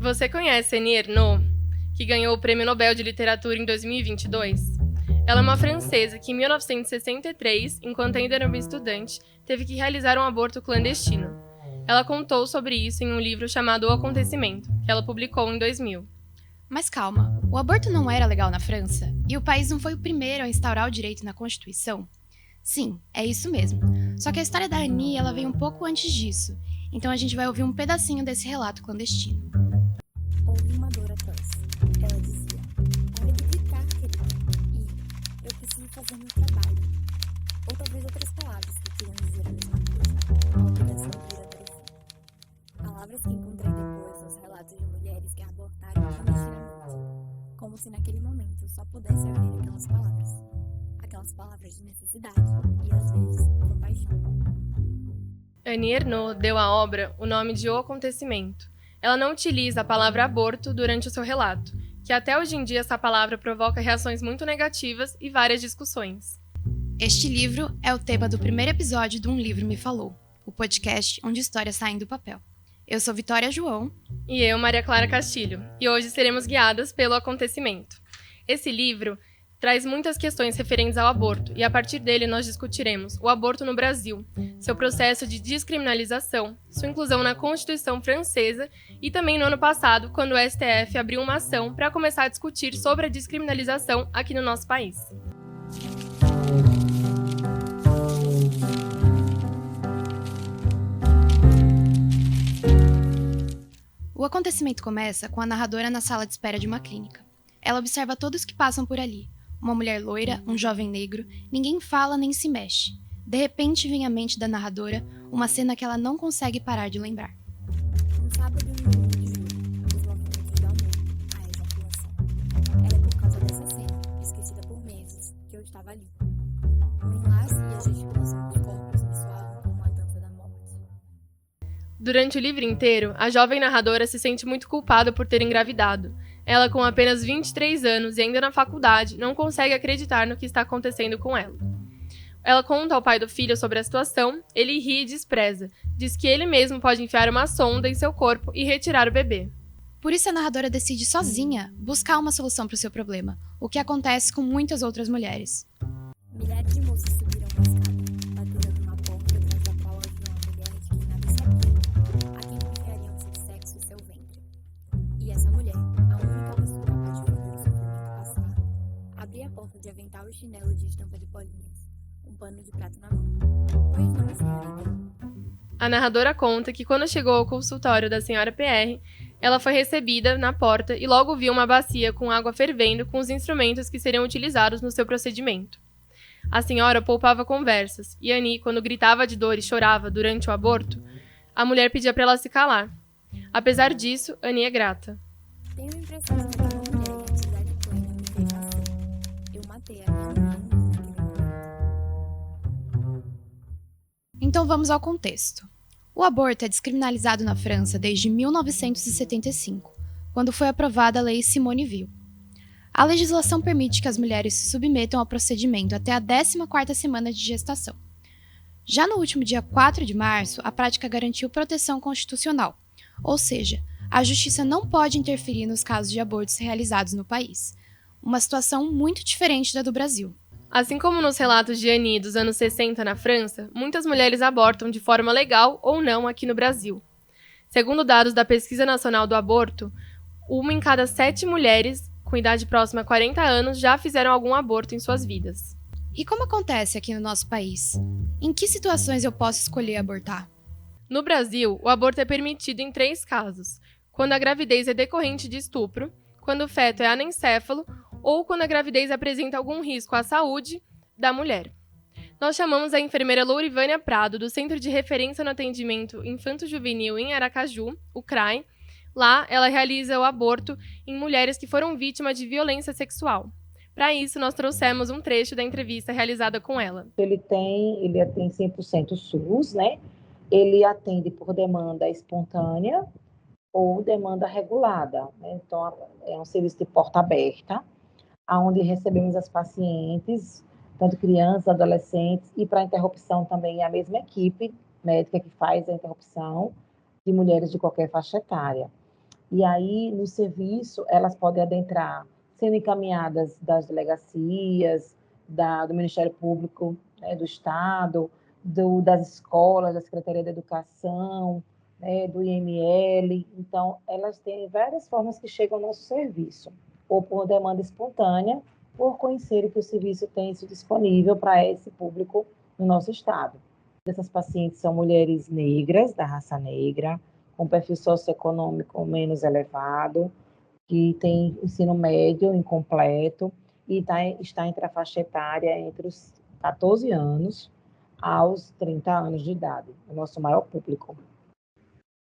Você conhece Annie Ernaux, que ganhou o Prêmio Nobel de Literatura em 2022? Ela é uma francesa que, em 1963, enquanto ainda era uma estudante, teve que realizar um aborto clandestino. Ela contou sobre isso em um livro chamado O Acontecimento, que ela publicou em 2000. Mas calma, o aborto não era legal na França? E o país não foi o primeiro a instaurar o direito na Constituição? Sim, é isso mesmo. Só que a história da Annie, ela veio um pouco antes disso. Então a gente vai ouvir um pedacinho desse relato clandestino. Houve uma dor atroz. Ela dizia: "Para de gritar, querida. E eu preciso fazer meu trabalho." Ou talvez outras palavras que queriam dizer a mesma coisa. A obrigação de ir até o fim. Palavras que encontrei depois nos relatos de mulheres que abortaram clandestinamente. Como se naquele momento só pudesse haver aquelas palavras. Aquelas palavras de necessidade e, às vezes, compaixão. Annie Ernaux deu à obra o nome de O Acontecimento. Ela não utiliza a palavra aborto durante o seu relato, que até hoje em dia essa palavra provoca reações muito negativas e várias discussões. Este livro é o tema do primeiro episódio do Um Livro Me Falou, o podcast onde histórias saem do papel. Eu sou Vitória João. E eu, Maria Clara Castilho, e hoje seremos guiadas pelo acontecimento. Esse livro traz muitas questões referentes ao aborto, e a partir dele nós discutiremos o aborto no Brasil, seu processo de descriminalização, sua inclusão na Constituição francesa e também no ano passado, quando o STF abriu uma ação para começar a discutir sobre a descriminalização aqui no nosso país. O acontecimento começa com a narradora na sala de espera de uma clínica. Ela observa todos que passam por ali. Uma mulher loira, um jovem negro, ninguém fala nem se mexe. De repente vem à mente da narradora uma cena que ela não consegue parar de lembrar. Um sábado no 1 de julho, os movimentos do amor, a ejaculação. Era por causa dessa cena, esquecida por meses, que eu estava ali. O enlace e a gesticulação dos corpos me soavam como a dança da morte. Durante o livro inteiro, a jovem narradora se sente muito culpada por ter engravidado. Ela, com apenas 23 anos e ainda na faculdade, não consegue acreditar no que está acontecendo com ela. Ela conta ao pai do filho sobre a situação, ele ri e despreza. Diz que ele mesmo pode enfiar uma sonda em seu corpo e retirar o bebê. Por isso a narradora decide sozinha buscar uma solução para o seu problema, o que acontece com muitas outras mulheres. Milhares de moças subiram uma escada, bateram numa porta atrás da qual havia uma mulher de quem nada sabiam, a quem confiariam seu sexo e seu ventre. E essa mulher, a única pessoa capaz de fazer o sofrimento passar, abria a porta de avental e chinelo de estampa de bolinhas, um pano de prato na mão. Pois não, senhorita? A narradora conta que quando chegou ao consultório da senhora PR, ela foi recebida na porta e logo viu uma bacia com água fervendo com os instrumentos que seriam utilizados no seu procedimento. A senhora poupava conversas, e Annie, quando gritava de dor e chorava durante o aborto, a mulher pedia para ela se calar. Apesar disso, Annie é grata. Tenho a impressão de que aquela mulher em atividade plena me fez nascer. Eu matei a minha mãe naquele momento. Então vamos ao contexto. O aborto é descriminalizado na França desde 1975, quando foi aprovada a Lei Simone Veil. A legislação permite que as mulheres se submetam ao procedimento até a 14ª semana de gestação. Já no último dia 4 de março, a prática garantiu proteção constitucional, ou seja, a justiça não pode interferir nos casos de abortos realizados no país. Uma situação muito diferente da do Brasil. Assim como nos relatos de Annie dos anos 60 na França, muitas mulheres abortam de forma legal ou não aqui no Brasil. Segundo dados da Pesquisa Nacional do Aborto, 1 em cada 7 mulheres com idade próxima a 40 anos já fizeram algum aborto em suas vidas. E como acontece aqui no nosso país? Em que situações eu posso escolher abortar? No Brasil, o aborto é permitido em 3 casos: quando a gravidez é decorrente de estupro, quando o feto é anencéfalo ou quando a gravidez apresenta algum risco à saúde da mulher. Nós chamamos a enfermeira Lourivânia Prado, do Centro de Referência no Atendimento Infanto-Juvenil em Aracaju, o CRAI. Lá, ela realiza o aborto em mulheres que foram vítimas de violência sexual. Para isso, nós trouxemos um trecho da entrevista realizada com ela. Ele tem 100% SUS, né? Ele atende por demanda espontânea ou demanda regulada, né? Então, é um serviço de porta aberta, onde recebemos as pacientes, tanto crianças, adolescentes, e para interrupção também é a mesma equipe médica que faz a interrupção de mulheres de qualquer faixa etária. E aí, no serviço, elas podem adentrar, sendo encaminhadas das delegacias, do Ministério Público, né, do Estado, das escolas, da Secretaria da Educação, né, do IML. Então, elas têm várias formas que chegam ao nosso serviço, ou por demanda espontânea, por conhecerem que o serviço tem isso disponível para esse público no nosso Estado. Essas pacientes são mulheres negras, da raça negra, com perfil socioeconômico menos elevado, que tem ensino médio incompleto e está entre a faixa etária entre os 14 anos aos 30 anos de idade, o nosso maior público.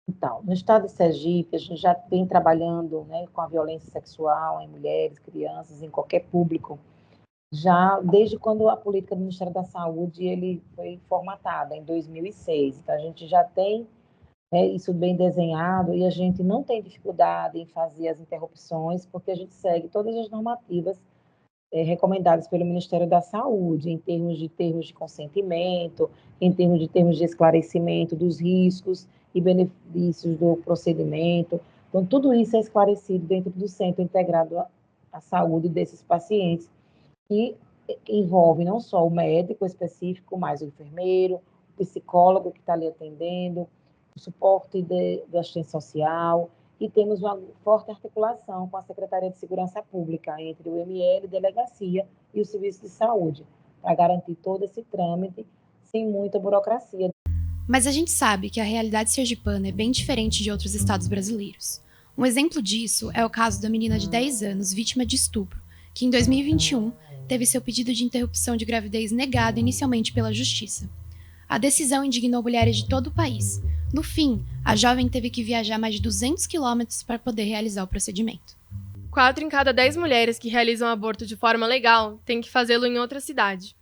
Então, no estado de Sergipe, a gente já vem trabalhando, né, com a violência sexual em mulheres, crianças, em qualquer público, já desde quando a política do Ministério da Saúde ele foi formatada, em 2006. Então, a gente já tem isso bem desenhado e a gente não tem dificuldade em fazer as interrupções, porque a gente segue todas as normativas recomendadas pelo Ministério da Saúde, em termos de consentimento, em termos de esclarecimento dos riscos e benefícios do procedimento. Então, tudo isso é esclarecido dentro do Centro Integrado à Saúde desses pacientes, que envolve não só o médico específico, mas o enfermeiro, o psicólogo que está ali atendendo, o suporte do assistente social, e temos uma forte articulação com a Secretaria de Segurança Pública, entre o ML, Delegacia e o Serviço de Saúde, para garantir todo esse trâmite sem muita burocracia. Mas a gente sabe que a realidade sergipana é bem diferente de outros estados brasileiros. Um exemplo disso é o caso da menina de 10 anos, vítima de estupro, que em 2021 teve seu pedido de interrupção de gravidez negado inicialmente pela Justiça. A decisão indignou mulheres de todo o país. No fim, a jovem teve que viajar mais de 200 quilômetros para poder realizar o procedimento. 4 em cada 10 mulheres que realizam aborto de forma legal têm que fazê-lo em outra cidade.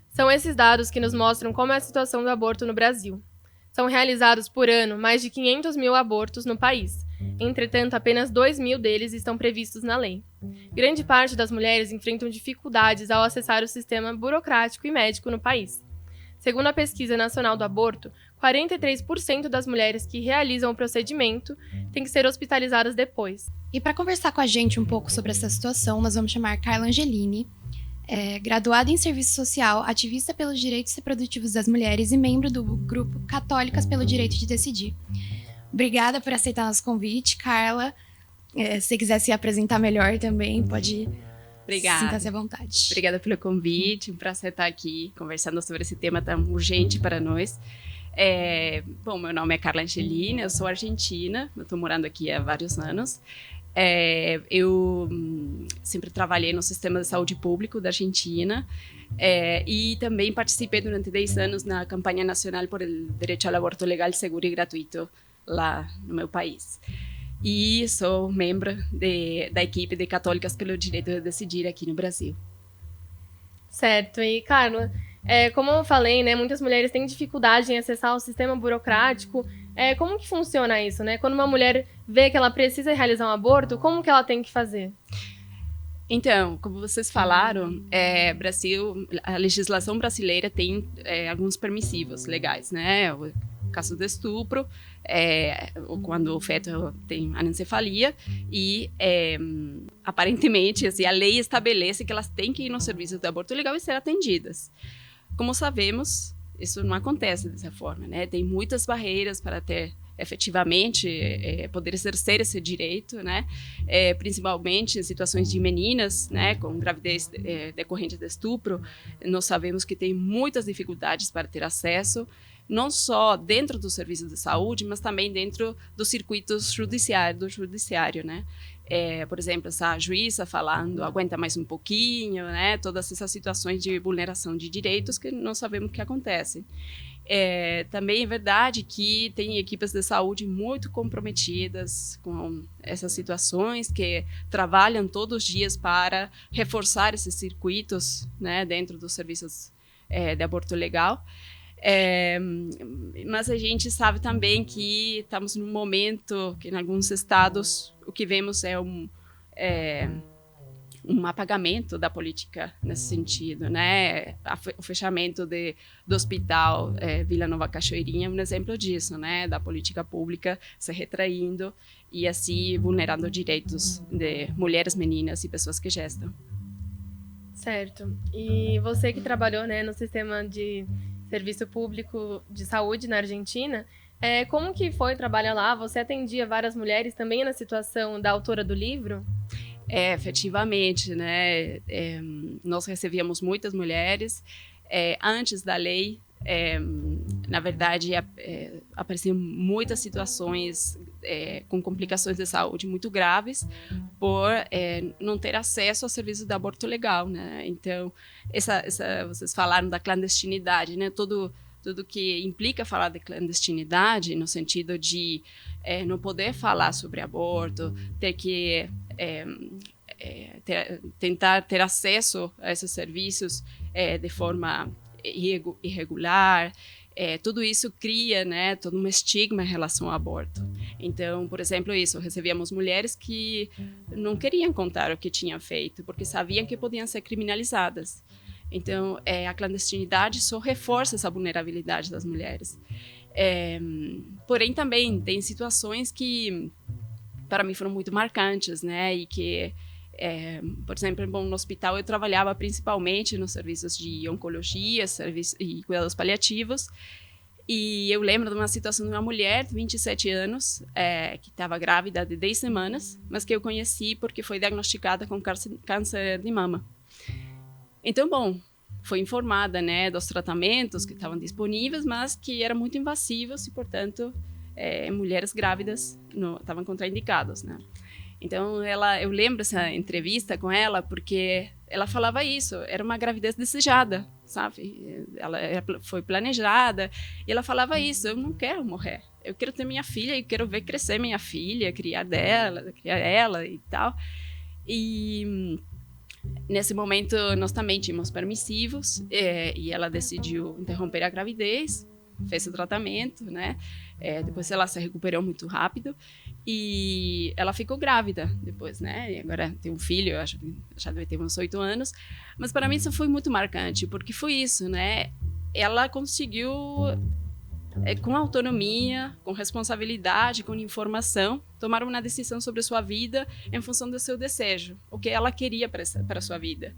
São esses dados que nos mostram como é a situação do aborto no Brasil. São realizados por ano mais de 500 mil abortos no país. Entretanto, apenas 2.000 deles estão previstos na lei. Grande parte das mulheres enfrentam dificuldades ao acessar o sistema burocrático e médico no país. Segundo a Pesquisa Nacional do Aborto, 43% das mulheres que realizam o procedimento têm que ser hospitalizadas depois. E para conversar com a gente um pouco sobre essa situação, nós vamos chamar Carla Angelini, graduada em Serviço Social, ativista pelos direitos reprodutivos das mulheres e membro do grupo Católicas pelo Direito de Decidir. Obrigada por aceitar nosso convite, Carla. Se você quiser se apresentar melhor também, pode... Obrigada. Sinta-se à vontade. Obrigada pelo convite, um prazer estar aqui conversando sobre esse tema tão urgente para nós. Bom, meu nome é Carla Angelini, eu sou argentina, eu estou morando aqui há vários anos. Eu sempre trabalhei no sistema de saúde público da Argentina e também participei durante 10 anos na campanha nacional por el derecho al aborto legal, seguro e gratuito lá no meu país. E sou membro da equipe de Católicas pelo Direito de Decidir aqui no Brasil. Certo. E, Carla, como eu falei, né, muitas mulheres têm dificuldade em acessar o sistema burocrático. Como que funciona isso, né? Quando uma mulher vê que ela precisa realizar um aborto, como que ela tem que fazer? Então, como vocês falaram, a legislação brasileira tem alguns permissivos legais, né? O caso de estupro, quando o feto tem anencefalia e, aparentemente, assim, a lei estabelece que elas têm que ir no serviço de aborto legal e ser atendidas. Como sabemos, isso não acontece dessa forma, né? Tem muitas barreiras para ter efetivamente poder exercer esse direito, né? Principalmente em situações de meninas, né, com gravidez decorrente de estupro, nós sabemos que tem muitas dificuldades para ter acesso, não só dentro do serviço de saúde, mas também dentro dos circuitos do judiciário, né? Por exemplo, essa juíza falando, aguenta mais um pouquinho, né? Todas essas situações de vulneração de direitos que não sabemos o que acontecem. Também é verdade que tem equipes de saúde muito comprometidas com essas situações, que trabalham todos os dias para reforçar esses circuitos, né, dentro dos serviços de aborto legal. Mas a gente sabe também que estamos num momento que, em alguns estados, o que vemos um apagamento da política nesse sentido, né? O fechamento do hospital Vila Nova Cachoeirinha é um exemplo disso, né? Da política pública se retraindo e assim vulnerando direitos de mulheres, meninas e pessoas que gestam. Certo. E você que trabalhou, né, no sistema de serviço público de saúde na Argentina, como que foi trabalhar lá? Você atendia várias mulheres também na situação da autora do livro? Efetivamente, né? Nós recebíamos muitas mulheres. Antes da lei, na verdade, apareciam muitas situações com complicações de saúde muito graves por não ter acesso ao serviço de aborto legal, né? Então, vocês falaram da clandestinidade, né? Tudo que implica falar de clandestinidade, no sentido de não poder falar sobre aborto, ter que tentar ter acesso a esses serviços de forma irregular, tudo isso cria, né, todo um estigma em relação ao aborto. Então, por exemplo, recebíamos mulheres que não queriam contar o que tinham feito, porque sabiam que podiam ser criminalizadas. Então, a clandestinidade só reforça essa vulnerabilidade das mulheres. Porém, também tem situações que, para mim, foram muito marcantes, né, e que por exemplo, no hospital eu trabalhava principalmente nos serviços de oncologia e cuidados paliativos, e eu lembro de uma situação de uma mulher de 27 anos que estava grávida de 10 semanas, mas que eu conheci porque foi diagnosticada com câncer de mama. Então, foi informada, né, dos tratamentos que estavam disponíveis, mas que eram muito invasivos e, portanto, mulheres grávidas estavam contraindicadas, né? Então, eu lembro essa entrevista com ela porque ela falava isso, era uma gravidez desejada, sabe? Ela foi planejada e ela falava isso, eu não quero morrer, eu quero ter minha filha e quero ver crescer minha filha, criar ela e tal. E nesse momento nós também tínhamos permissivos e ela decidiu interromper a gravidez, fez o tratamento, né? Depois ela se recuperou muito rápido e ela ficou grávida depois, né? E agora tem um filho, eu acho que já deve ter uns 8 anos. Mas para mim isso foi muito marcante, porque foi isso, né? Ela conseguiu, com autonomia, com responsabilidade, com informação, tomar uma decisão sobre a sua vida em função do seu desejo, o que ela queria para a sua vida.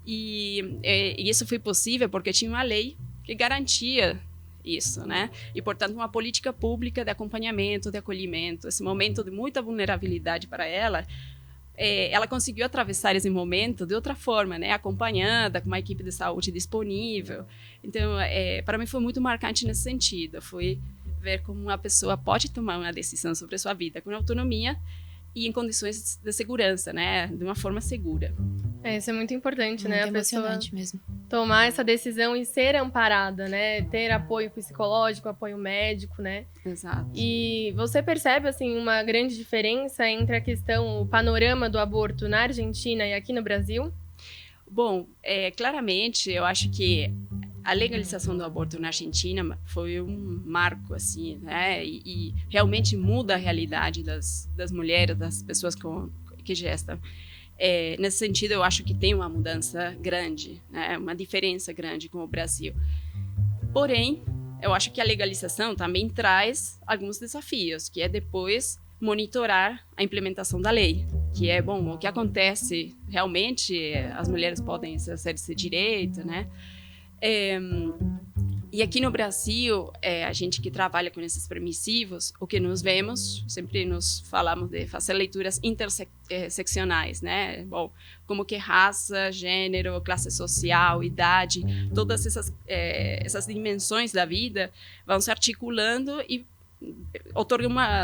E isso foi possível porque tinha uma lei que garantia isso, né? E, portanto, uma política pública de acompanhamento, de acolhimento. Esse momento de muita vulnerabilidade para ela, ela conseguiu atravessar esse momento de outra forma, né? Acompanhada, com uma equipe de saúde disponível. Então, para mim foi muito marcante nesse sentido. Foi ver como uma pessoa pode tomar uma decisão sobre a sua vida com autonomia e em condições de segurança, né? De uma forma segura. Isso é muito importante, Muito né? A emocionante pessoa mesmo. tomar essa decisão e ser amparada, né? Ter apoio psicológico, apoio médico, né? Exato. E você percebe, assim, uma grande diferença entre a questão, o panorama do aborto na Argentina e aqui no Brasil? Bom, claramente, eu acho que a legalização do aborto na Argentina foi um marco, assim, né? E realmente muda a realidade das mulheres, das pessoas que gestam. Nesse sentido, eu acho que tem uma mudança grande, né? Uma diferença grande com o Brasil. Porém, eu acho que a legalização também traz alguns desafios, que é depois monitorar a implementação da lei, que é, o que acontece realmente, as mulheres podem exercer esse direito, né? E aqui no Brasil, a gente que trabalha com esses permissivos, o que nós vemos, sempre nos falamos de fazer leituras interseccionais, né? Como que raça, gênero, classe social, idade, todas essas dimensões da vida vão se articulando e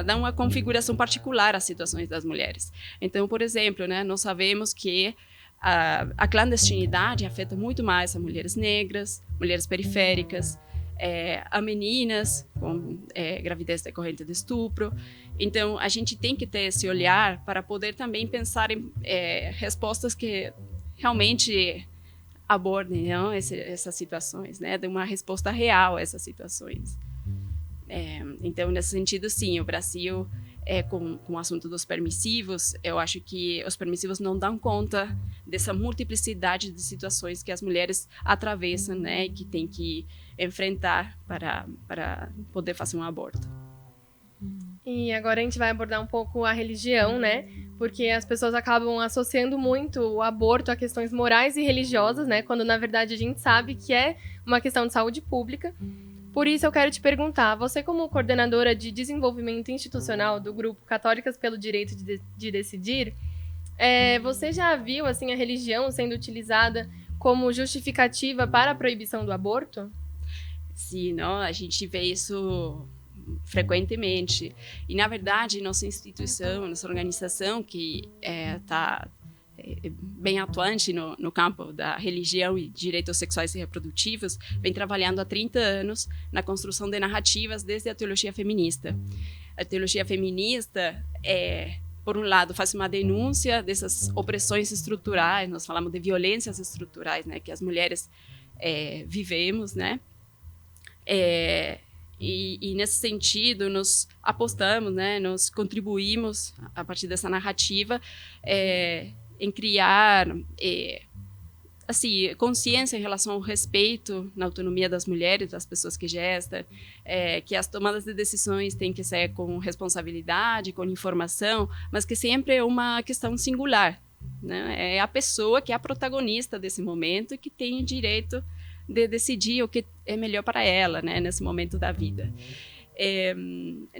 dão uma configuração particular às situações das mulheres. Então, por exemplo, né, nós sabemos que a clandestinidade afeta muito mais as mulheres negras, mulheres periféricas, a meninas com gravidez decorrente de estupro. Então, a gente tem que ter esse olhar para poder também pensar em respostas que realmente abordem, não, essas situações, né? De uma resposta real a essas situações. Então, nesse sentido, sim, o Brasil com o assunto dos permissivos, eu acho que os permissivos não dão conta dessa multiplicidade de situações que as mulheres atravessam, né, e que tem que enfrentar para poder fazer um aborto. E agora a gente vai abordar um pouco a religião, né? Porque as pessoas acabam associando muito o aborto a questões morais e religiosas, né? Quando na verdade a gente sabe que é uma questão de saúde pública. Por isso eu quero te perguntar, você como coordenadora de desenvolvimento institucional do grupo Católicas pelo Direito de Decidir, você já viu assim a religião sendo utilizada como justificativa para a proibição do aborto? Sim, não, a gente vê isso frequentemente. E, na verdade, nossa instituição, nossa organização, que está bem atuante no campo da religião e direitos sexuais e reprodutivos, vem trabalhando há 30 anos na construção de narrativas desde a teologia feminista. A teologia feminista por um lado, faz uma denúncia dessas opressões estruturais, nós falamos de violências estruturais, né, que as mulheres vivemos, né? E nesse sentido, nós apostamos, né, nós contribuímos, a partir dessa narrativa, em criar assim, consciência em relação ao respeito na autonomia das mulheres, das pessoas que gestam, que as tomadas de decisões têm que ser com responsabilidade, com informação, mas que sempre é uma questão singular, né? É a pessoa que é a protagonista desse momento e que tem o direito de decidir o que é melhor para ela, né, nesse momento da vida.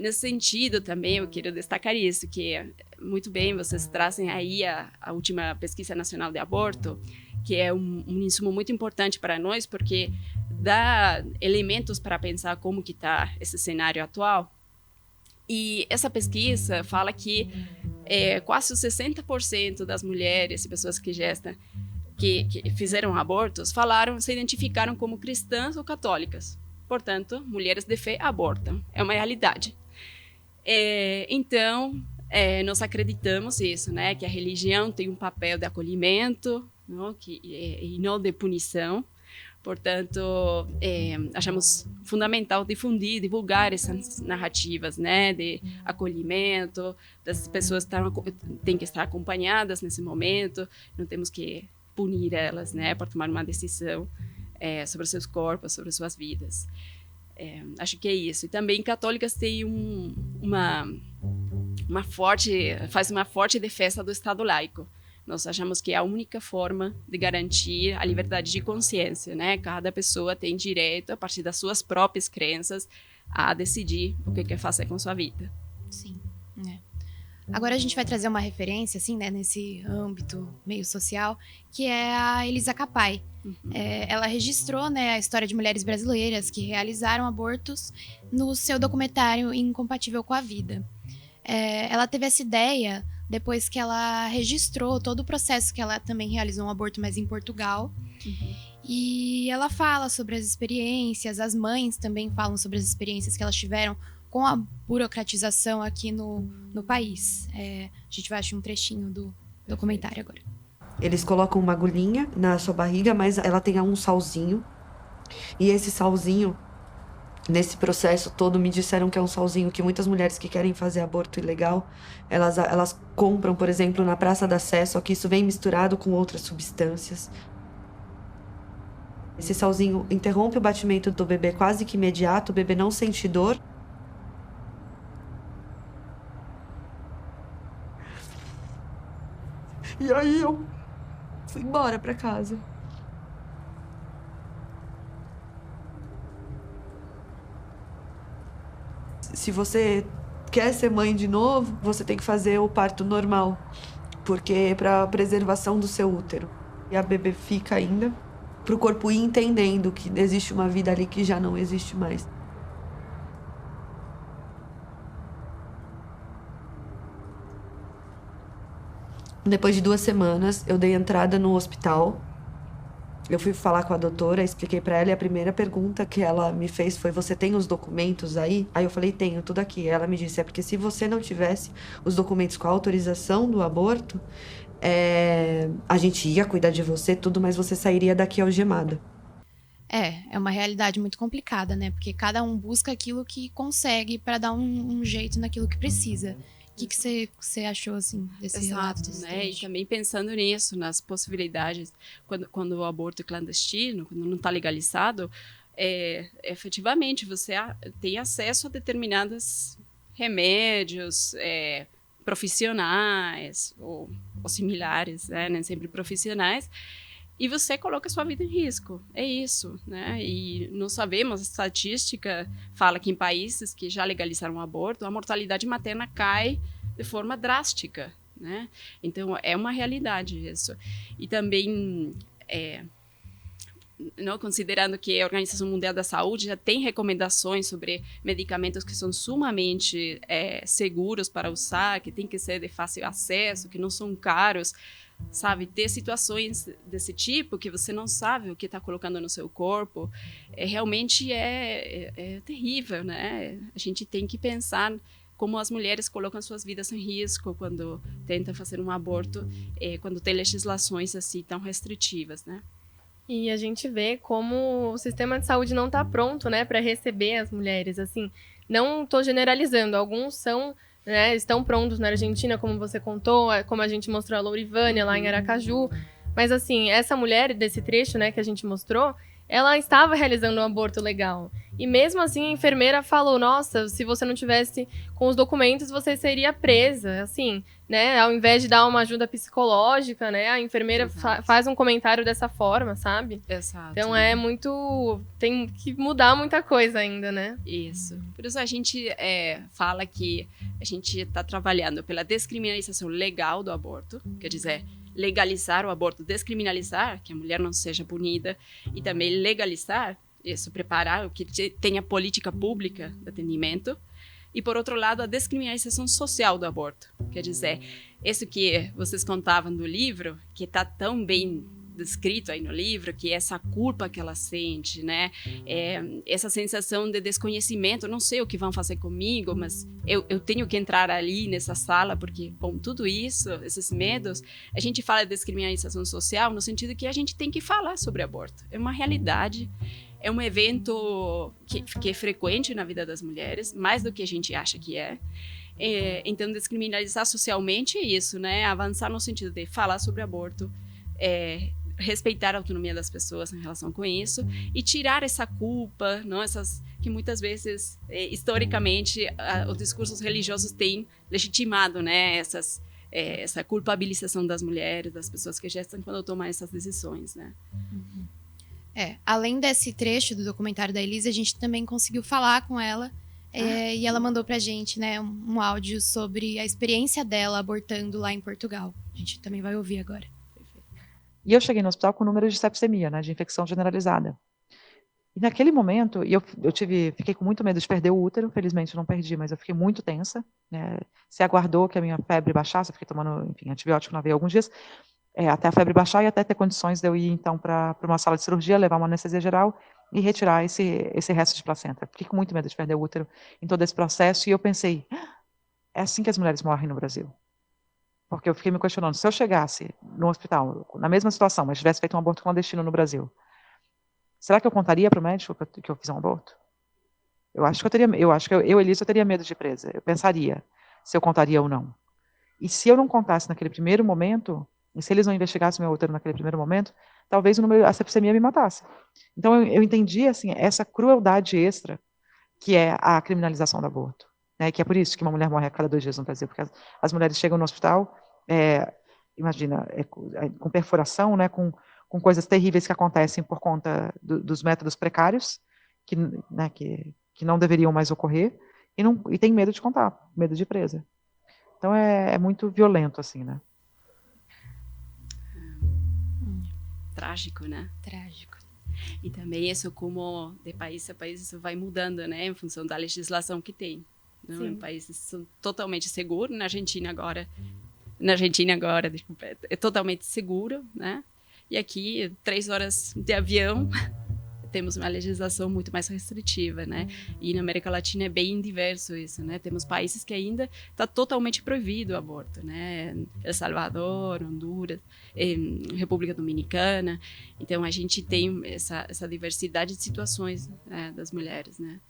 Nesse sentido, também, eu quero destacar isso, que muito bem, vocês trazem aí a última pesquisa nacional de aborto, que é um insumo muito importante para nós, porque dá elementos para pensar como que está esse cenário atual. E essa pesquisa fala que quase 60% das mulheres e pessoas que gestam, que fizeram abortos, se identificaram como cristãs ou católicas. Portanto, mulheres de fé abortam. É uma realidade. Então, nós acreditamos isso, né? Que a religião tem um papel de acolhimento, não? E não de punição. Portanto, achamos fundamental difundir, divulgar essas narrativas, né? De acolhimento, das pessoas têm que estar acompanhadas nesse momento, não temos que punir elas, né, por tomar uma decisão sobre seus corpos, sobre suas vidas. Acho que é isso. E também católicas têm faz uma forte defesa do Estado laico. Nós achamos que é a única forma de garantir a liberdade de consciência, né? Cada pessoa tem direito, a partir das suas próprias crenças, a decidir o que quer fazer com sua vida. Sim. Agora a gente vai trazer uma referência, assim, né, nesse âmbito meio social, que é a Elisa Cafai. Uhum. Ela registrou, né, a história de mulheres brasileiras que realizaram abortos no seu documentário Incompatível com a Vida. Ela teve essa ideia depois que ela registrou todo o processo que ela também realizou um aborto, mas em Portugal. Uhum. E ela fala sobre as experiências, as mães também falam sobre as experiências que elas tiveram com a burocratização aqui no país. A gente vai achar um trechinho do documentário agora. Eles colocam uma agulhinha na sua barriga, mas ela tem um salzinho. E esse salzinho, nesse processo todo, me disseram que é um salzinho que muitas mulheres que querem fazer aborto ilegal, elas compram, por exemplo, na Praça da Sé, só que isso vem misturado com outras substâncias. Esse salzinho interrompe o batimento do bebê quase que imediato, o bebê não sente dor. E aí eu fui embora pra casa. Se você quer ser mãe de novo, você tem que fazer o parto normal, porque é pra preservação do seu útero. E a bebê fica ainda, pro corpo ir entendendo que existe uma vida ali que já não existe mais. Depois de 2 semanas, eu dei entrada no hospital. Eu fui falar com a doutora, expliquei pra ela e a primeira pergunta que ela me fez foi: você tem os documentos aí? Aí eu falei: tenho, tudo aqui. Ela me disse: é porque se você não tivesse os documentos com a autorização do aborto, a gente ia cuidar de você, tudo, mas você sairia daqui algemada. É uma realidade muito complicada, né? Porque cada um busca aquilo que consegue para dar um jeito naquilo que precisa. O que você achou, assim, desse relato? Exato, Desse né? E trecho? também pensando nisso, nas possibilidades, quando o aborto é clandestino, quando não está legalizado, efetivamente você tem acesso a determinados remédios profissionais ou similares, né? Nem sempre profissionais, e você coloca a sua vida em risco. É isso, né? E nós sabemos, a estatística fala que em países que já legalizaram o aborto, a mortalidade materna cai de forma drástica, né? Então, é uma realidade isso. E também, não, considerando que a Organização Mundial da Saúde já tem recomendações sobre medicamentos que são sumamente seguros para usar, que tem que ser de fácil acesso, que não são caros, sabe? Ter situações desse tipo que você não sabe o que está colocando no seu corpo, realmente é terrível, né? A gente tem que pensar como as mulheres colocam suas vidas em risco quando tentam fazer um aborto, quando tem legislações assim tão restritivas, né? E a gente vê como o sistema de saúde não está pronto, né, para receber as mulheres. Assim, não estou generalizando, alguns são, né, estão prontos na Argentina, como você contou, como a gente mostrou a Lourivânia lá em Aracaju. Mas assim, essa mulher desse trecho, né, que a gente mostrou, ela estava realizando um aborto legal. E mesmo assim a enfermeira falou, nossa, se você não tivesse com os documentos, você seria presa. Assim, né, ao invés de dar uma ajuda psicológica, né, a enfermeira faz um comentário dessa forma, sabe? Exato. Então é muito... tem que mudar muita coisa ainda, né? Isso. Por isso a gente fala que a gente está trabalhando pela descriminalização legal do aborto, quer dizer, legalizar o aborto, descriminalizar, que a mulher não seja punida, e também legalizar, isso, preparar o que tenha política pública de atendimento, e, por outro lado, a descriminalização social do aborto. Quer dizer, isso que vocês contavam do livro, que está tão bem descrito aí no livro, que é essa culpa que ela sente, né? Essa sensação de desconhecimento, não sei o que vão fazer comigo, mas eu tenho que entrar ali nessa sala, porque, bom, tudo isso, esses medos, a gente fala de descriminalização social no sentido que a gente tem que falar sobre aborto. É uma realidade, é um evento que é frequente na vida das mulheres, mais do que a gente acha que é. Então, descriminalizar socialmente é isso, né? Avançar no sentido de falar sobre aborto, respeitar a autonomia das pessoas em relação com isso e tirar essa culpa, não? Essas que muitas vezes, historicamente, os discursos religiosos têm legitimado, né? Essa culpabilização das mulheres, das pessoas que gestam quando tomam essas decisões, né? Uhum. Além desse trecho do documentário da Elise, a gente também conseguiu falar com ela e ela mandou pra gente, né, um áudio sobre a experiência dela abortando lá em Portugal. A gente também vai ouvir agora. E eu cheguei no hospital com número de sepsemia, né, de infecção generalizada. E naquele momento, fiquei com muito medo de perder o útero, felizmente eu não perdi, mas eu fiquei muito tensa, né, se aguardou que a minha febre baixasse, eu fiquei tomando, enfim, antibiótico na veia alguns dias, até a febre baixar e até ter condições de eu ir, então, para uma sala de cirurgia, levar uma anestesia geral e retirar esse resto de placenta. Fiquei com muito medo de perder o útero em todo esse processo e eu pensei, é assim que as mulheres morrem no Brasil. Porque eu fiquei me questionando, se eu chegasse no hospital, na mesma situação, mas tivesse feito um aborto clandestino no Brasil, será que eu contaria para o médico que eu fiz um aborto? Eu acho que eu, Elisa, eu teria medo de ir presa. Eu pensaria se eu contaria ou não. E se eu não contasse naquele primeiro momento, e se eles não investigassem meu útero naquele primeiro momento, talvez a sepsemia me matasse. Então eu entendi assim, essa crueldade extra que é a criminalização do aborto. Né, que é por isso que uma mulher morre a cada 2 dias no Brasil, porque as mulheres chegam no hospital, imagina, com perfuração, né, com coisas terríveis que acontecem por conta dos métodos precários, que não deveriam mais ocorrer, e tem medo de contar, medo de ir presa. Então é muito violento, assim, né? Trágico, né? Trágico. E também isso, como de país a país, isso vai mudando, né, em função da legislação que tem. Não, em países são totalmente seguros. Na Argentina agora, desculpa, é totalmente seguro, né? E aqui, 3 horas de avião, temos uma legislação muito mais restritiva, né? E na América Latina é bem diverso isso, né? Temos países que ainda está totalmente proibido o aborto, né? El Salvador, Honduras, República Dominicana. Então, a gente tem essa diversidade de situações, né, das mulheres, né?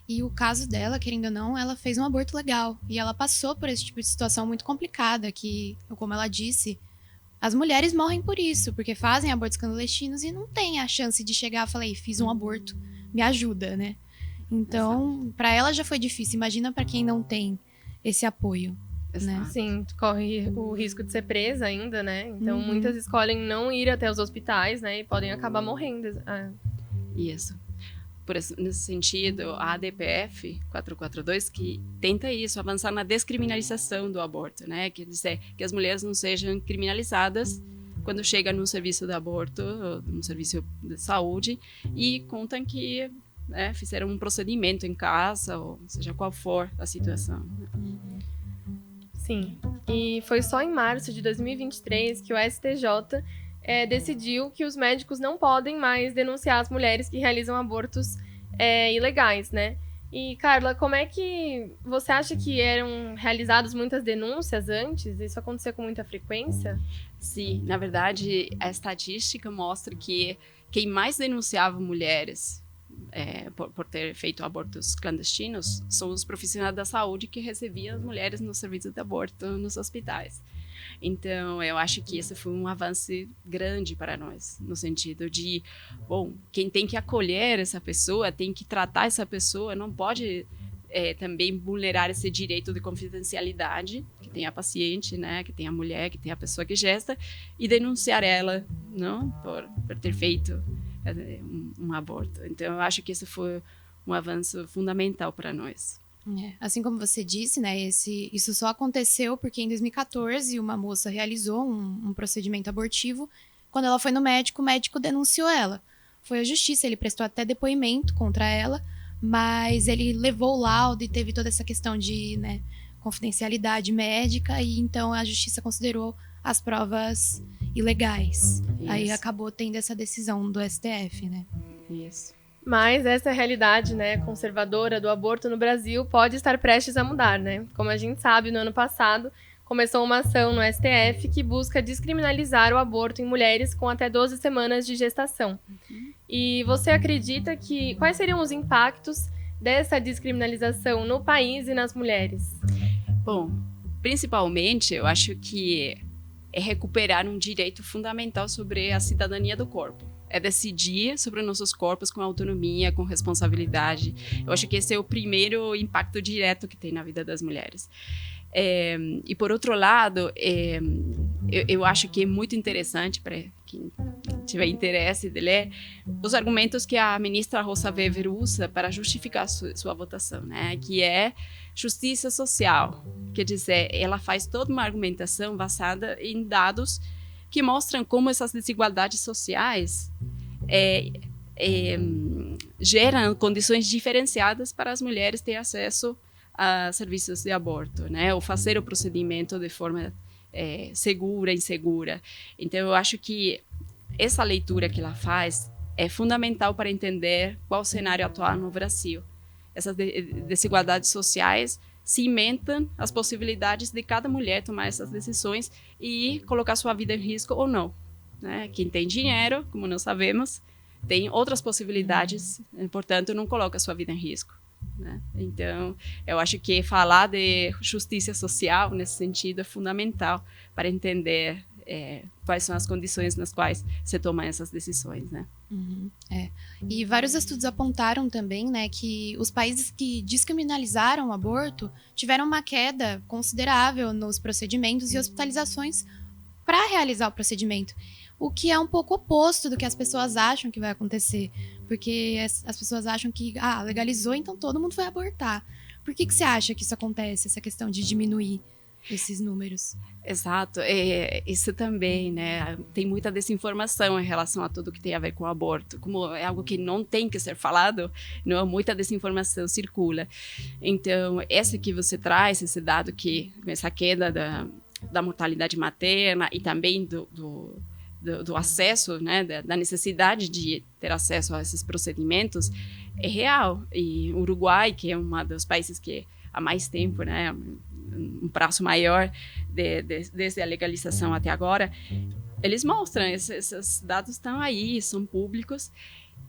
E o caso dela, querendo ou não, ela fez um aborto legal. E ela passou por esse tipo de situação muito complicada, que, como ela disse, as mulheres morrem por isso, porque fazem abortos clandestinos e não tem a chance de chegar e falar, fiz um aborto, me ajuda, né? Então, para ela já foi difícil. Imagina para quem não tem esse apoio, né? Sim, corre o risco de ser presa ainda, né? Então, muitas escolhem não ir até os hospitais, né? E podem acabar morrendo. Isso. Nesse sentido, a ADPF 442, que tenta isso, avançar na descriminalização do aborto, né? Quer dizer, que as mulheres não sejam criminalizadas quando chegam num serviço de aborto, num serviço de saúde, e contam que fizeram um procedimento em casa, ou seja qual for a situação. Sim, e foi só em março de 2023 que o STJ decidiu que os médicos não podem mais denunciar as mulheres que realizam abortos ilegais, né? E, Carla, como é que você acha que eram realizadas muitas denúncias antes? Isso acontecia com muita frequência? Sim, na verdade, a estatística mostra que quem mais denunciava mulheres por ter feito abortos clandestinos são os profissionais da saúde que recebiam as mulheres no serviço de aborto nos hospitais. Então, eu acho que esse foi um avanço grande para nós, no sentido de, quem tem que acolher essa pessoa, tem que tratar essa pessoa, não pode também vulnerar esse direito de confidencialidade que tem a paciente, né, que tem a mulher, que tem a pessoa que gesta, e denunciar ela, não, por ter feito um aborto. Então, eu acho que esse foi um avanço fundamental para nós. Assim como você disse, né, isso só aconteceu porque em 2014 uma moça realizou um procedimento abortivo. Quando ela foi no médico, o médico denunciou ela. Foi à justiça, ele prestou até depoimento contra ela, mas ele levou o laudo e teve toda essa questão de confidencialidade médica, e então a justiça considerou as provas ilegais. Isso. Aí acabou tendo essa decisão do STF, né? Isso. Mas essa realidade, né, conservadora do aborto no Brasil pode estar prestes a mudar, né? Como a gente sabe, no ano passado, começou uma ação no STF que busca descriminalizar o aborto em mulheres com até 12 semanas de gestação. E você acredita que... Quais seriam os impactos dessa descriminalização no país e nas mulheres? Bom, principalmente, eu acho que é recuperar um direito fundamental sobre a cidadania do corpo. É decidir sobre nossos corpos com autonomia, com responsabilidade. Eu acho que esse é o primeiro impacto direto que tem na vida das mulheres. E, por outro lado, eu acho que é muito interessante para quem tiver interesse de ler os argumentos que a ministra Rosa Weber usa para justificar sua votação, né? Que é justiça social. Quer dizer, ela faz toda uma argumentação baseada em dados que mostram como essas desigualdades sociais geram condições diferenciadas para as mulheres ter acesso a serviços de aborto, né? Ou fazer o procedimento de forma segura, insegura. Então, eu acho que essa leitura que ela faz é fundamental para entender qual o cenário atual no Brasil. Essas desigualdades sociais cimentam as possibilidades de cada mulher tomar essas decisões e colocar sua vida em risco ou não, né? Quem tem dinheiro, como nós sabemos, tem outras possibilidades, portanto, não coloca sua vida em risco, né? Então, eu acho que falar de justiça social nesse sentido é fundamental para entender quais são as condições nas quais se tomam essas decisões, né? E vários estudos apontaram também, né, que os países que descriminalizaram o aborto tiveram uma queda considerável nos procedimentos e hospitalizações para realizar o procedimento, o que é um pouco oposto do que as pessoas acham que vai acontecer, porque as pessoas acham que legalizou, então todo mundo vai abortar. Por que você acha que isso acontece, essa questão de diminuir esses números? Exato, isso também, né? Tem muita desinformação em relação a tudo que tem a ver com o aborto. Como é algo que não tem que ser falado, não, muita desinformação circula. Então, essa que você traz, esse dado que essa queda da mortalidade materna e também do acesso, né, da necessidade de ter acesso a esses procedimentos é real. E o Uruguai, que é um dos países que há mais tempo, né, um prazo maior desde a legalização até agora, eles mostram, esses dados estão aí, são públicos,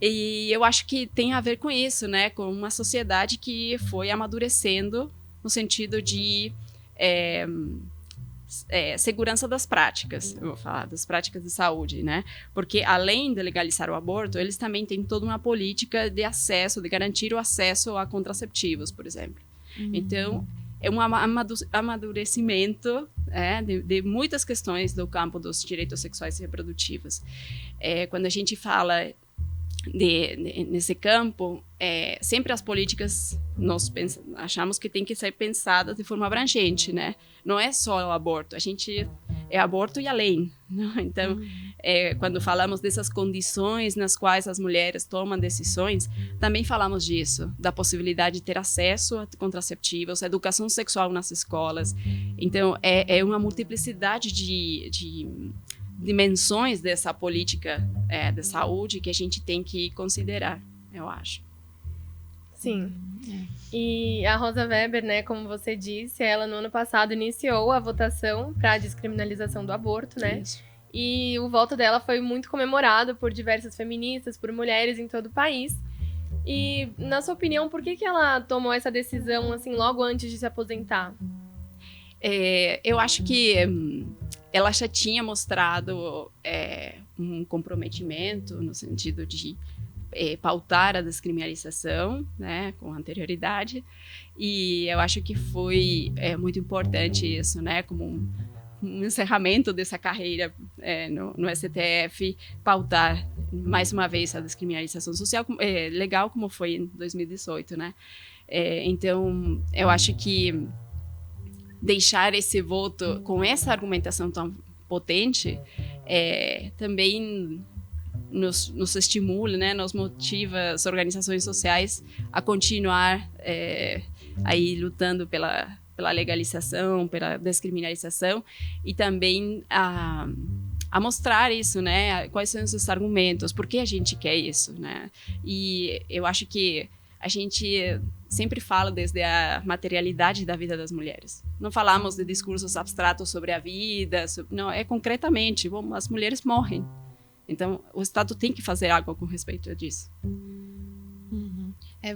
e eu acho que tem a ver com isso, né, com uma sociedade que foi amadurecendo no sentido de segurança das práticas, eu vou falar, das práticas de saúde, né? Porque além de legalizar o aborto, eles também têm toda uma política de acesso, de garantir o acesso a contraceptivos, por exemplo. Então, é um amadurecimento de muitas questões do campo dos direitos sexuais e reprodutivos. Quando a gente fala nesse campo, sempre as políticas nós achamos que tem que ser pensadas de forma abrangente, né? Não é só o aborto, a gente é aborto e além, não? Então, quando falamos dessas condições nas quais as mulheres tomam decisões, também falamos disso, da possibilidade de ter acesso a contraceptivos, a educação sexual nas escolas. Então, é uma multiplicidade de dimensões dessa política de saúde que a gente tem que considerar, eu acho. Sim. E a Rosa Weber, né, como você disse, ela no ano passado iniciou a votação para a descriminalização do aborto, né? Isso. E o voto dela foi muito comemorado por diversas feministas, por mulheres em todo o país. E, na sua opinião, por que ela tomou essa decisão, assim, logo antes de se aposentar? Eu acho que ela já tinha mostrado um comprometimento no sentido de pautar a descriminalização, né, com anterioridade, e eu acho que foi muito importante isso, né, como um encerramento dessa carreira no STF, pautar mais uma vez a descriminalização social, legal como foi em 2018, né? Então, eu acho que deixar esse voto com essa argumentação tão potente também nos estimula, né, nos motiva as organizações sociais a continuar aí lutando pela legalização, pela descriminalização, e também a mostrar isso, né, quais são os argumentos, por que a gente quer isso, né? E eu acho que a gente sempre fala desde a materialidade da vida das mulheres. Não falamos de discursos abstratos sobre a vida, não, concretamente, as mulheres morrem. Então, o Estado tem que fazer algo com respeito a disso.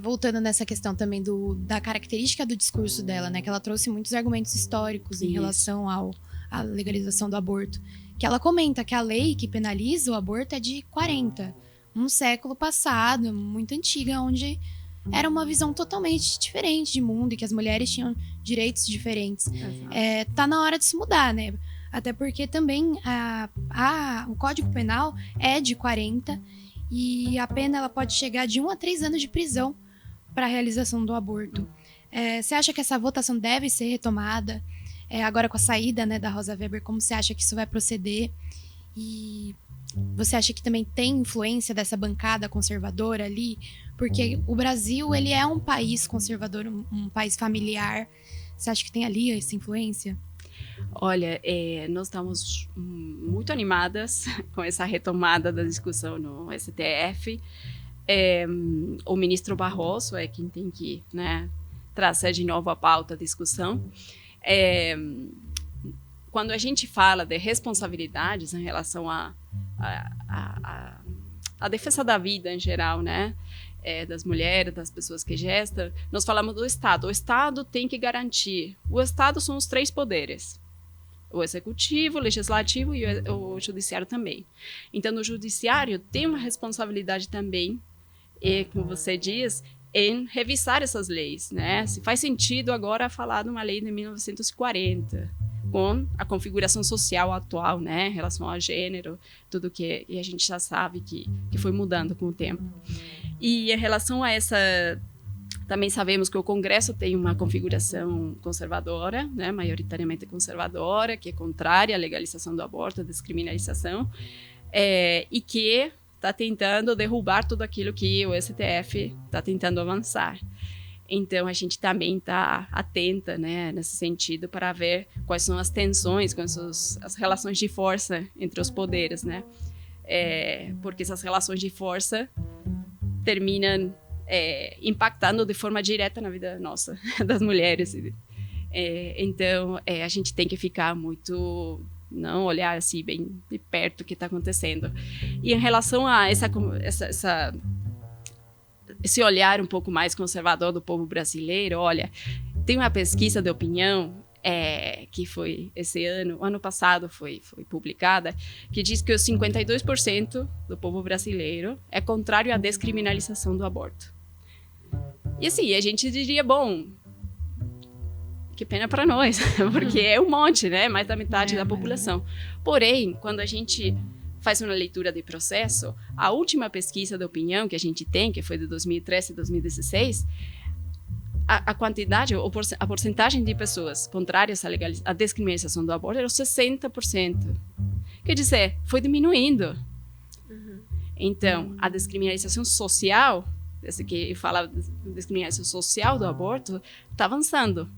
Voltando nessa questão também da característica do discurso dela, né? Que ela trouxe muitos argumentos históricos em relação à legalização do aborto. Que ela comenta que a lei que penaliza o aborto é de 40, um século passado, muito antiga, onde era uma visão totalmente diferente de mundo e que as mulheres tinham direitos diferentes. Tá na hora de se mudar, né? Até porque também o Código Penal é de 40 e a pena ela pode chegar de 1 a 3 anos de prisão para a realização do aborto. Você acha que essa votação deve ser retomada? Agora com a saída, né, da Rosa Weber, como você acha que isso vai proceder? E você acha que também tem influência dessa bancada conservadora ali? Porque o Brasil, ele é um país conservador, um país familiar. Você acha que tem ali essa influência? Olha, nós estamos muito animadas com essa retomada da discussão no STF. O ministro Barroso é quem tem que, né, trazer de novo a pauta da discussão. Quando a gente fala de responsabilidades em relação à defesa da vida em geral, né, das mulheres, das pessoas que gestam, nós falamos do Estado. O Estado tem que garantir. O Estado são os 3 poderes. O executivo, o legislativo e o judiciário também. Então, o judiciário tem uma responsabilidade também, como você diz, em revisar essas leis, né? Se faz sentido agora falar de uma lei de 1940, com a configuração social atual, né, em relação ao gênero, tudo que a gente já sabe que foi mudando com o tempo. E em relação a essa, também sabemos que o Congresso tem uma configuração conservadora, né, maioritariamente conservadora, que é contrária à legalização do aborto, à descriminalização, e que está tentando derrubar tudo aquilo que o STF está tentando avançar. Então, a gente também está atenta, né, nesse sentido, para ver quais são as tensões, quais são as relações de força entre os poderes, né? Porque essas relações de força terminam impactando de forma direta na vida nossa, das mulheres. Então, a gente tem que ficar muito... não olhar assim bem de perto o que está acontecendo. E em relação a esse olhar um pouco mais conservador do povo brasileiro, olha, tem uma pesquisa de opinião que foi esse ano passado foi publicada, que diz que os 52% do povo brasileiro é contrário à descriminalização do aborto. E assim, a gente diria, bom, que pena para nós, porque é um monte, né? Mais da metade da população. Porém, quando a gente faz uma leitura de processo, a última pesquisa de opinião que a gente tem, que foi de 2013 e 2016, a quantidade, a porcentagem de pessoas contrárias à descriminalização do aborto era 60%. Quer dizer, foi diminuindo. Então, a descriminalização social, esse que fala discriminação social do aborto, está avançando.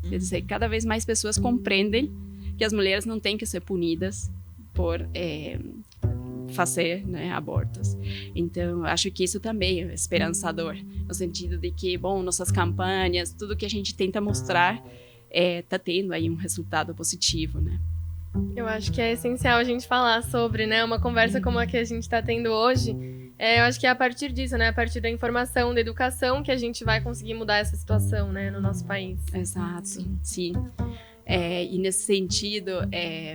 Quer dizer, cada vez mais pessoas compreendem que as mulheres não têm que ser punidas por fazer, né, abortos. Então, eu acho que isso também é esperançador, no sentido de que, bom, nossas campanhas, tudo que a gente tenta mostrar está tendo aí um resultado positivo, né? Eu acho que é essencial a gente falar sobre, né, uma conversa como a que a gente está tendo hoje. Eu acho que é a partir disso, né, a partir da informação, da educação, que a gente vai conseguir mudar essa situação, né, no nosso país. Exato, sim. E nesse sentido,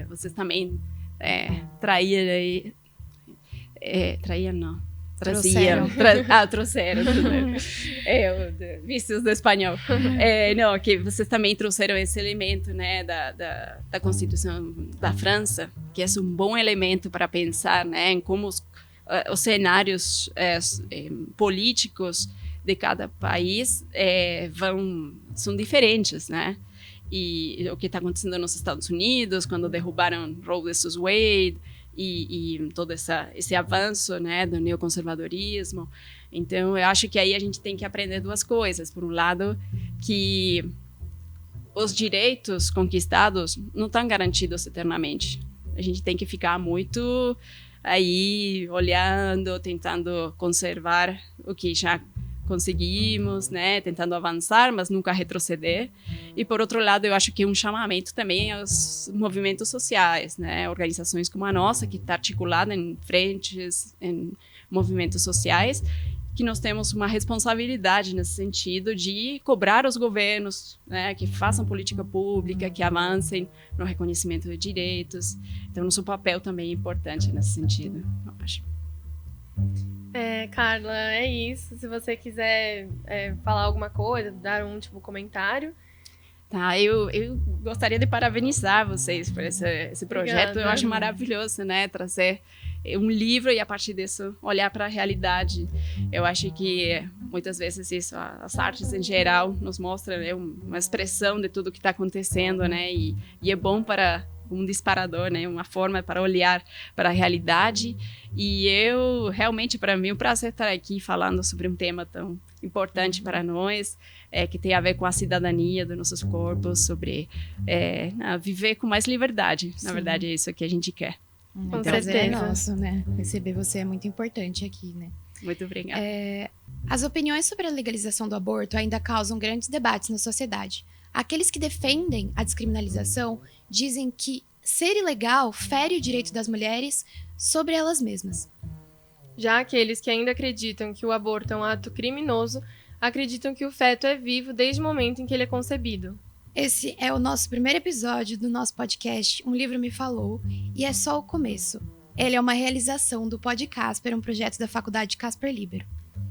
vocês também traziam. Trouxeram. Vícios do espanhol. Não, que vocês também trouxeram esse elemento, né, da Constituição da França, que é um bom elemento para pensar, né, em como os cenários políticos de cada país são diferentes, né? E o que está acontecendo nos Estados Unidos, quando derrubaram Roe vs. Wade, e todo esse avanço, né, do neoconservadorismo. Então, eu acho que aí a gente tem que aprender duas coisas. Por um lado, que os direitos conquistados não estão garantidos eternamente. A gente tem que ficar muito aí olhando, tentando conservar o que já conseguimos, né, tentando avançar, mas nunca retroceder. E, por outro lado, eu acho que um chamamento também aos movimentos sociais, né, organizações como a nossa, que está articulada em frentes, em movimentos sociais, que nós temos uma responsabilidade nesse sentido de cobrar os governos, né, que façam política pública, que avancem no reconhecimento de direitos. Então, nosso papel também é importante nesse sentido, eu acho. Carla, é isso. Se você quiser falar alguma coisa, dar um último comentário. Tá, eu gostaria de parabenizar vocês por esse projeto. Obrigada. Eu acho maravilhoso, né, trazer um livro e, a partir disso, olhar para a realidade. Eu acho que, muitas vezes, isso, as artes em geral nos mostram, né, uma expressão de tudo que está acontecendo, né, e é bom para um disparador, né, uma forma para olhar para a realidade. E realmente, para mim, é um prazer estar aqui falando sobre um tema tão importante para nós, que tem a ver com a cidadania dos nossos corpos, sobre viver com mais liberdade. Sim. Na verdade, é isso que a gente quer. Com prazer certeza. é nosso, né? Receber você é muito importante aqui, né? Muito obrigada. As opiniões sobre a legalização do aborto ainda causam grandes debates na sociedade. Aqueles que defendem a descriminalização dizem que ser ilegal fere o direito das mulheres sobre elas mesmas. Já aqueles que ainda acreditam que o aborto é um ato criminoso, acreditam que o feto é vivo desde o momento em que ele é concebido. Esse é o nosso primeiro episódio do nosso podcast Um Livro Me Falou, e é só o começo. Ele é uma realização do Pod Casper, um projeto da Faculdade Casper Libero.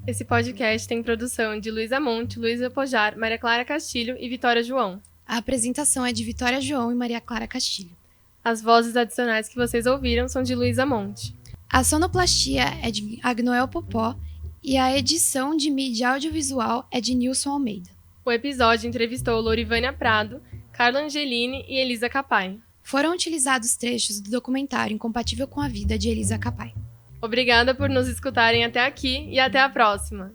Esse podcast tem produção de Luísa Monte, Luísa Pojar, Maria Clara Castilho e Vitória João. A apresentação é de Vitória João e Maria Clara Castilho. As vozes adicionais que vocês ouviram são de Luísa Monte. A sonoplastia é de Agnoel Popó e a edição de mídia audiovisual é de Nilson Almeida. O episódio entrevistou Lorivânia Prado, Carla Angelini e Elisa Capai. Foram utilizados trechos do documentário Incompatível com a Vida, de Elisa Capai. Obrigada por nos escutarem até aqui e até a próxima!